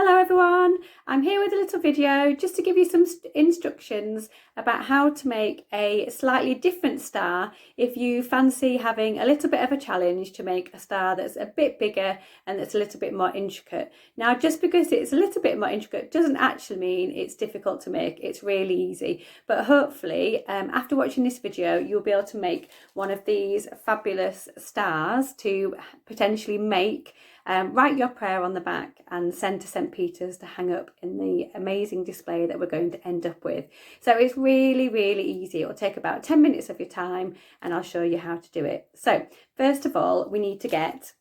Hello everyone, I'm here with a little video just to give you some instructions about how to make a slightly different star if you fancy having a little bit of a challenge to make a star that's a bit bigger and that's a little bit more intricate. Now, just because it's a little bit more intricate doesn't actually mean it's difficult to make. It's really easy, but hopefully after watching this video you'll be able to make one of these fabulous stars to potentially make, write your prayer on the back and send to St. Peter's to hang up in the amazing display that we're going to end up with. So it's really easy. It will take about 10 minutes of your time and I'll show you how to do it. So first of all, we need to get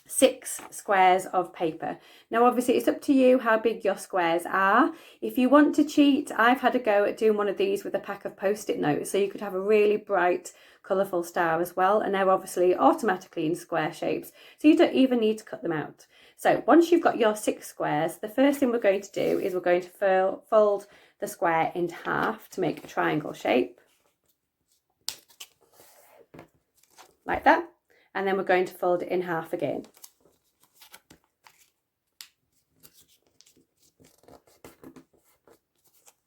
6 squares of paper. Now obviously it's up to you how big your squares are. If you want to cheat, I've had a go at doing one of these with a pack of post-it notes, so you could have a really bright colourful star as well, and they're obviously automatically in square shapes, so you don't even need to cut them out. So once you've got your 6 squares, the first thing we're going to do is we're going to fold the square into half to make a triangle shape, like that, and then we're going to fold it in half again.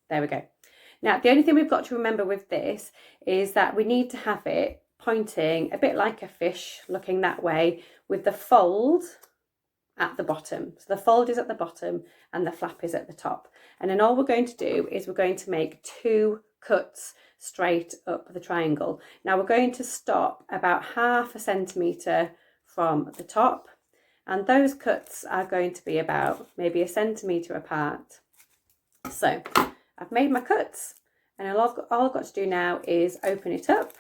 There we go. Now, the only thing we've got to remember with this is that we need to have it pointing a bit like a fish, looking that way, with the fold at the bottom. So the fold is at the bottom and the flap is at the top. And then all we're going to do is we're going to make 2 cuts straight up the triangle. Now we're going to stop about ½ centimetre from the top, and those cuts are going to be about maybe 1 centimetre apart. So I've made my cuts, and all I've got to do now is open it up,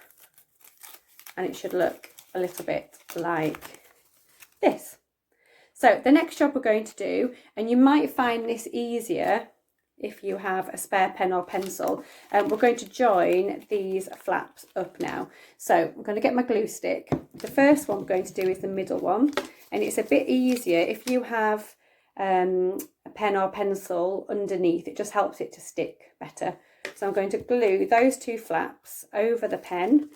and it should look a little bit like this. So the next job we're going to do, and you might find this easier if you have a spare pen or pencil, we're going to join these flaps up now. So I'm going to get my glue stick. The first one we're going to do is the middle one, and it's a bit easier if you have a pen or pencil underneath. It just helps it to stick better. So I'm going to glue those 2 flaps over the pen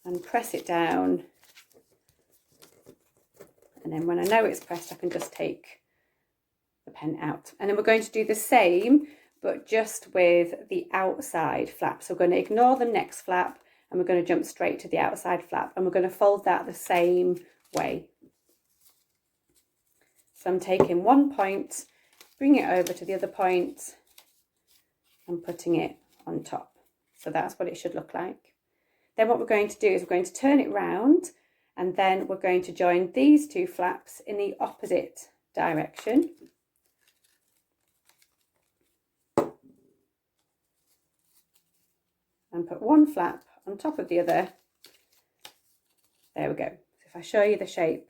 and press it down, and then when I know it's pressed I can just take the pen out. And then we're going to do the same but just with the outside flap. So we're going to ignore the next flap and we're going to jump straight to the outside flap, and we're going to fold that the same way. So I'm taking one point, bringing it over to the other point and putting it on top. So that's what it should look like. Then what we're going to do is we're going to turn it round, and then we're going to join these 2 flaps in the opposite direction. And put one flap on top of the other. There we go. So if I show you the shape,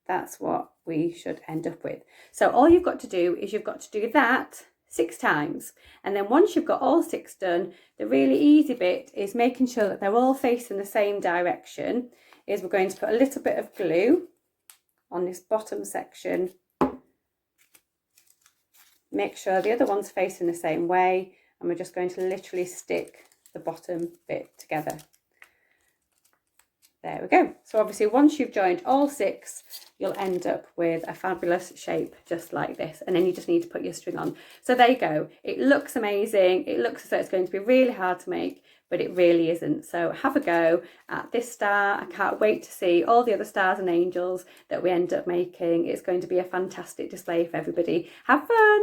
that's what we should end up with. So all you've got to do is you've got to do that 6 times. And then once you've got all 6 done, the really easy bit is making sure that they're all facing the same direction. Is we're going to put a little bit of glue on this bottom section. Make sure the other one's facing the same way, and we're just going to literally stick the bottom bit together. There we go. So obviously once you've joined all 6, you'll end up with a fabulous shape just like this, and then you just need to put your string on. So there you go. It looks amazing. It looks as though it's going to be really hard to make, but it really isn't. So have a go at this star. I can't wait to see all the other stars and angels that we end up making. It's going to be a fantastic display for everybody. Have fun.